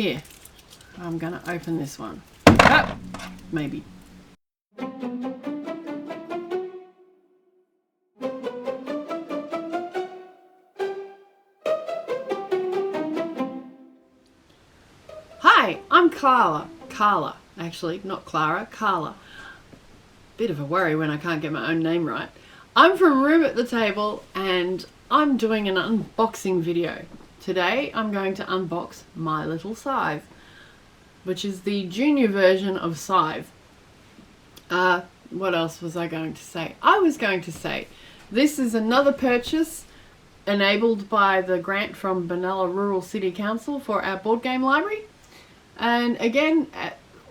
here. I'm going to open this one. Oh, maybe. Hi, I'm Carla. Carla, actually, not Clara, Carla. Bit of a worry when I can't get my own name right. I'm from Room at the Table and I'm doing an unboxing video. Today I'm going to unbox My Little Scythe, which is the junior version of Scythe. What else was I going to say? I was going to say this is another purchase enabled by the grant from Benalla Rural City Council for our board game library. And again,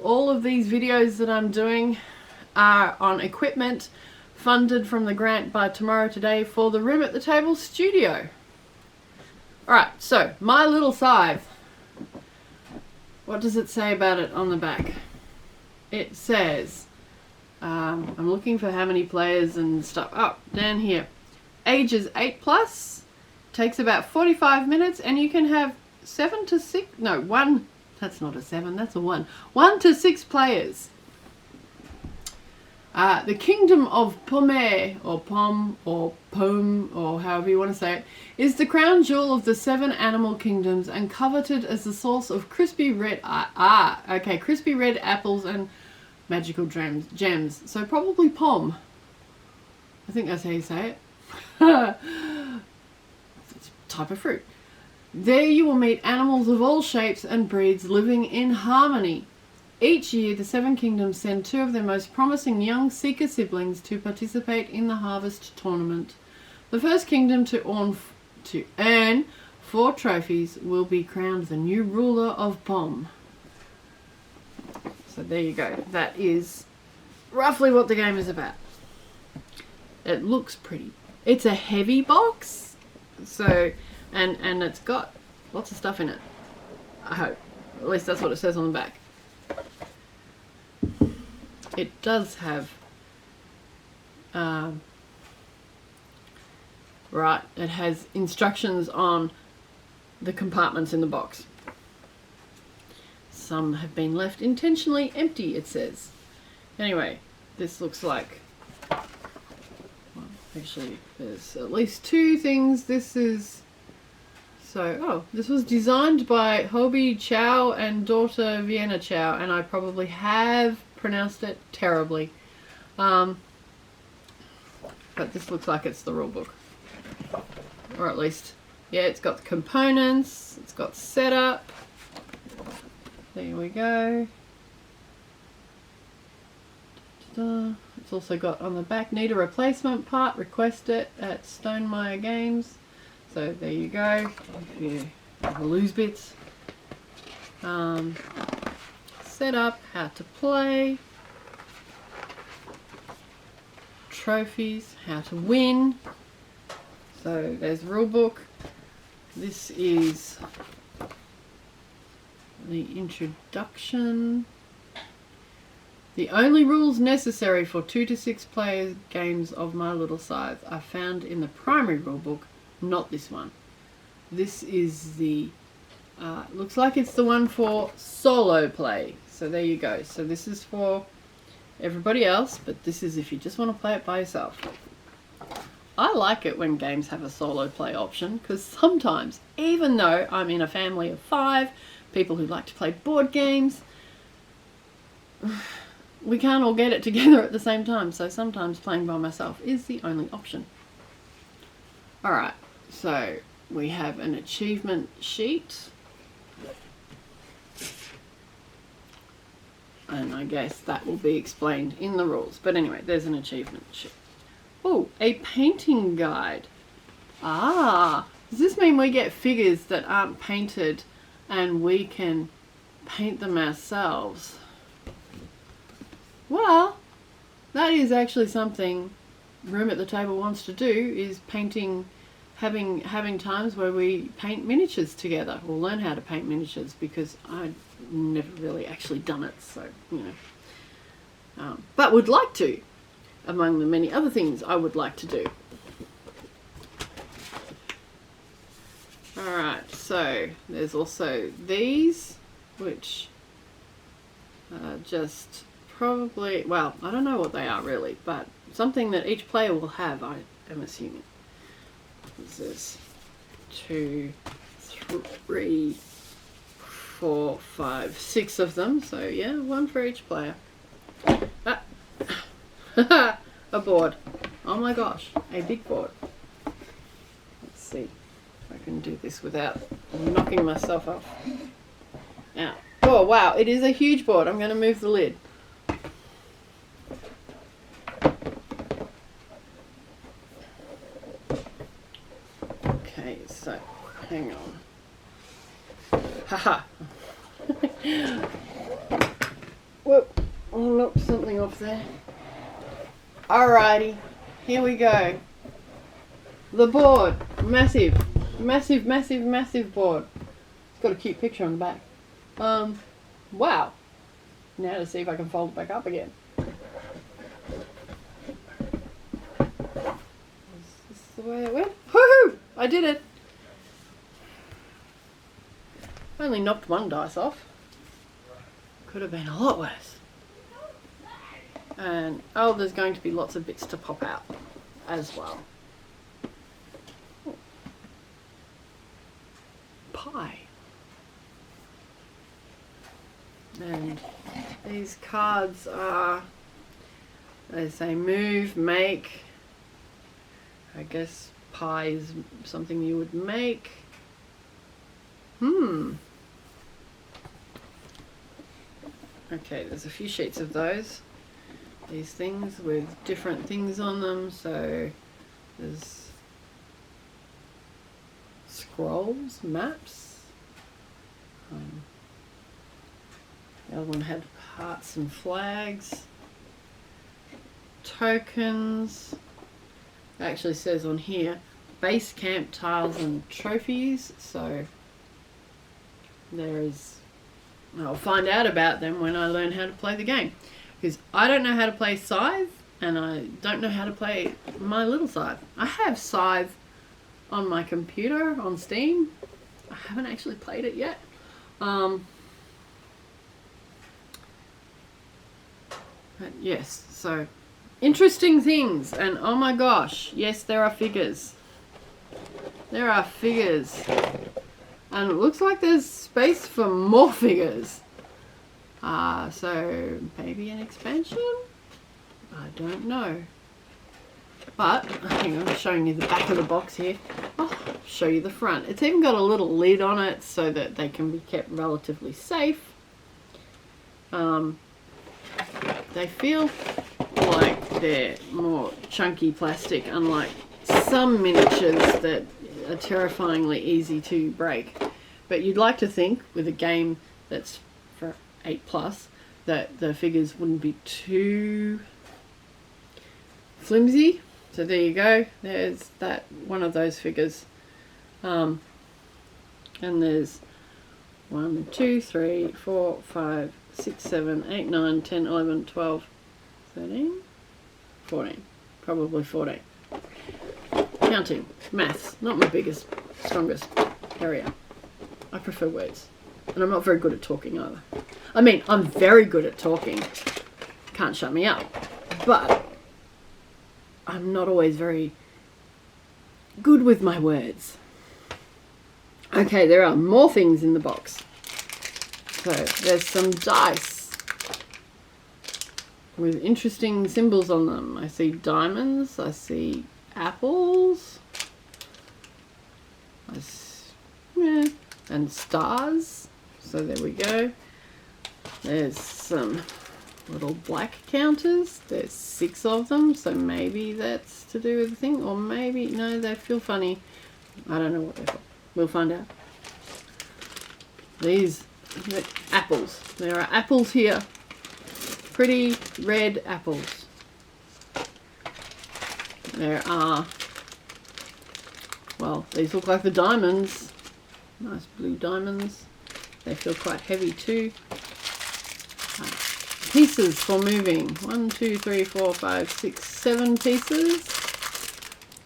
all of these videos that I'm doing are on equipment funded from the grant by Tomorrow Today for the Room at the Table studio. Alright, so My Little Scythe. What does it say about it on the back? It says, I'm looking for how many players and stuff. Oh, down here. Ages 8+, takes about 45 minutes, and you can have 7 to 6, no, 1, that's not a 7, that's a 1. 1 to 6 players. The Kingdom of Pomme, or Pom, or Pome, or however you want to say it, is the crown jewel of the 7 animal kingdoms and coveted as the source of crispy red, crispy red apples and magical gems. So probably Pom. I think that's how you say it. It's a type of fruit. There you will meet animals of all shapes and breeds living in harmony. Each year, the 7 kingdoms send 2 of their most promising young seeker siblings to participate in the harvest tournament. The first kingdom to earn 4 trophies will be crowned the new ruler of Pom. So there you go. That is roughly what the game is about. It looks pretty. It's a heavy box, so and it's got lots of stuff in it. I hope. At least that's what it says on the back. It does have, right, it has instructions on the compartments in the box. Some have been left intentionally empty, it says. Anyway, this looks like, well, actually, there's at least 2 things. This is, this was designed by Hobie Chow and daughter Vienna Chow, and I probably have pronounced it terribly. But this looks like it's the rule book. Or at least, yeah, it's got the components, it's got setup. There we go. It's also got on the back, need a replacement part, request it at Stonemaier Games. So there you go, if you ever lose bits. Setup, how to play, trophies, how to win. So there's the rule book. This is the introduction. The only rules necessary for 2 to 6 player games of My Little Scythe are found in the primary rule book, not this one. This is the, looks like it's the one for solo play. So there you go. So this is for everybody else, but this is if you just want to play it by yourself. I like it when games have a solo play option, because sometimes, even though I'm in a family of 5, people who like to play board games, we can't all get it together at the same time, so sometimes playing by myself is the only option. Alright, so we have an achievement sheet. And I guess that will be explained in the rules. But anyway, there's an achievement sheet. Oh, a painting guide. Ah, does this mean we get figures that aren't painted and we can paint them ourselves? Well, that is actually something Room at the Table wants to do, is painting, having times where we paint miniatures together, or learn how to paint miniatures, because I've never really actually done it, so, you know. But would like to, among the many other things I would like to do. Alright, so there's also these. which just probably, well, I don't know what they are really, but something that each player will have, I am assuming. This is 2, 3, 4, 5, 6 of them, so yeah, 1 for each player. Ah. A board. Oh my gosh, a big board. Let's see if I can do this without knocking myself off. Now, oh wow, it is a huge board. I'm going to move the lid. Okay, so hang on. Haha. Whoop, I knocked something off there. Alrighty, here we go. The board, massive, massive, massive, massive board. It's got a cute picture on the back. Wow. Now to see if I can fold it back up again. Is this the way it went? Woohoo! I did it! I only knocked 1 dice off. Could have been a lot worse. And oh, there's going to be lots of bits to pop out as well. Oh. Pie. And these cards are, they say move, make. I guess pie is something you would make. Okay, there's a few sheets of those. These things with different things on them. So there's scrolls, maps. The other one had hearts and flags, tokens. It actually says on here base camp tiles and trophies. So there is, I'll find out about them when I learn how to play the game, because I don't know how to play Scythe and I don't know how to play my Little Scythe. I have Scythe on my computer on Steam. I haven't actually played it yet. But yes, so interesting things, and oh my gosh, yes, there are figures. There are figures. And it looks like there's space for more figures. So maybe an expansion? I don't know. But, hang on, I'm showing you the back of the box here. I'll show you the front. It's even got a little lid on it so that they can be kept relatively safe. They feel like they're more chunky plastic, unlike some miniatures that are terrifyingly easy to break. But you'd like to think, with a game that's for 8+, that the figures wouldn't be too flimsy. So there you go. There's that one of those figures. And there's 1, 2, 3, 4, 5, 6, 7, 8, 9, 10, 11, 12, 13, 14. Probably 14. Counting. Maths. Not my biggest, strongest area. I prefer words. And I'm not very good at talking either. I mean, I'm very good at talking. Can't shut me up. But I'm not always very good with my words. Okay, there are more things in the box. So there's some dice with interesting symbols on them. I see diamonds, I see apples, and stars. So there we go. There's some little black counters. There's 6 of them, so maybe that's to do with the thing, or maybe, no, they feel funny. I don't know what they're for. We'll find out. These apples. There are apples here. Pretty red apples. There are, well, these look like the diamonds. Nice blue diamonds. They feel quite heavy too. Pieces for moving. 1, 2, 3, 4, 5, 6, 7 pieces.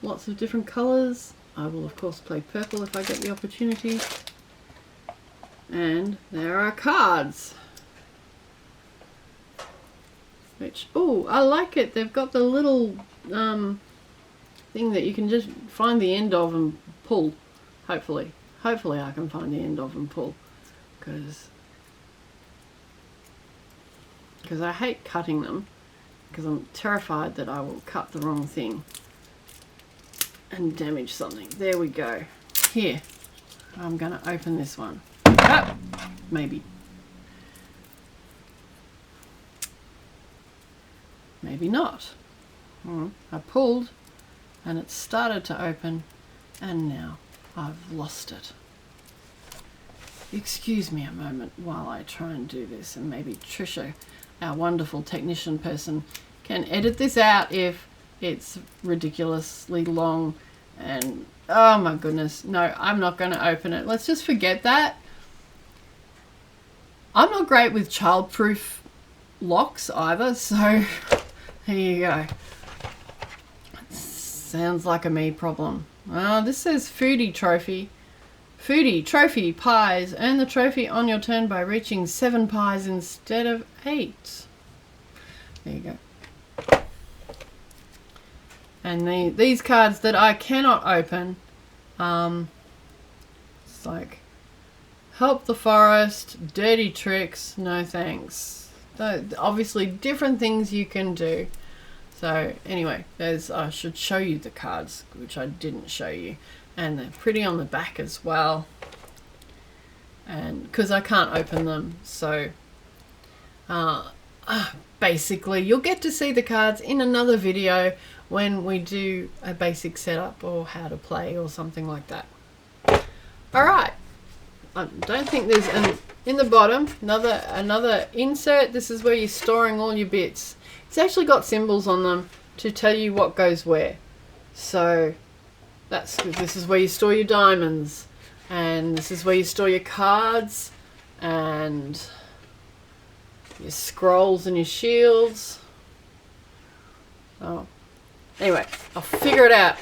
Lots of different colours. I will of course play purple if I get the opportunity. And there are cards. Which, oh, I like it. They've got the little thing that you can just find the end of and pull. Hopefully. Hopefully I can find the end of and pull. Because I hate cutting them. Because I'm terrified that I will cut the wrong thing and damage something. There we go. Here. I'm going to open this one. Ah, maybe. Maybe not. I pulled and it started to open and now I've lost it. Excuse me a moment while I try and do this, and maybe Trisha, our wonderful technician person, can edit this out if it's ridiculously long and oh my goodness. No, I'm not going to open it. Let's just forget that. I'm not great with childproof locks either, so there you go. Sounds like a me problem. This says foodie trophy. Foodie trophy pies. Earn the trophy on your turn by reaching 7 pies instead of 8. There you go. And these cards that I cannot open, it's like help the forest, dirty tricks, no thanks. So obviously different things you can do. So anyway, I should show you the cards, which I didn't show you. And they're pretty on the back as well. And because I can't open them, so basically you'll get to see the cards in another video when we do a basic setup or how to play or something like that. Alright, I don't think there's in the bottom another insert. This is where you're storing all your bits. It's actually got symbols on them to tell you what goes where. So this is where you store your diamonds, and this is where you store your cards and your scrolls and your shields. Oh, anyway, I'll figure it out.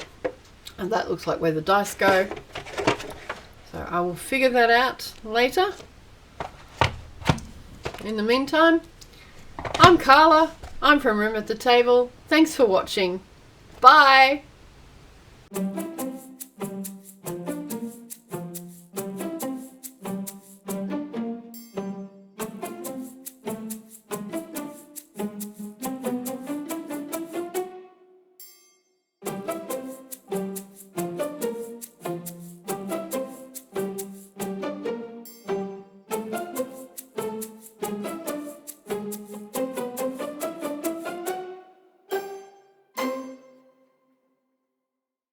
And that looks like where the dice go. So I will figure that out later. In the meantime, I'm Carla. I'm from Room at the Table. Thanks for watching. Bye.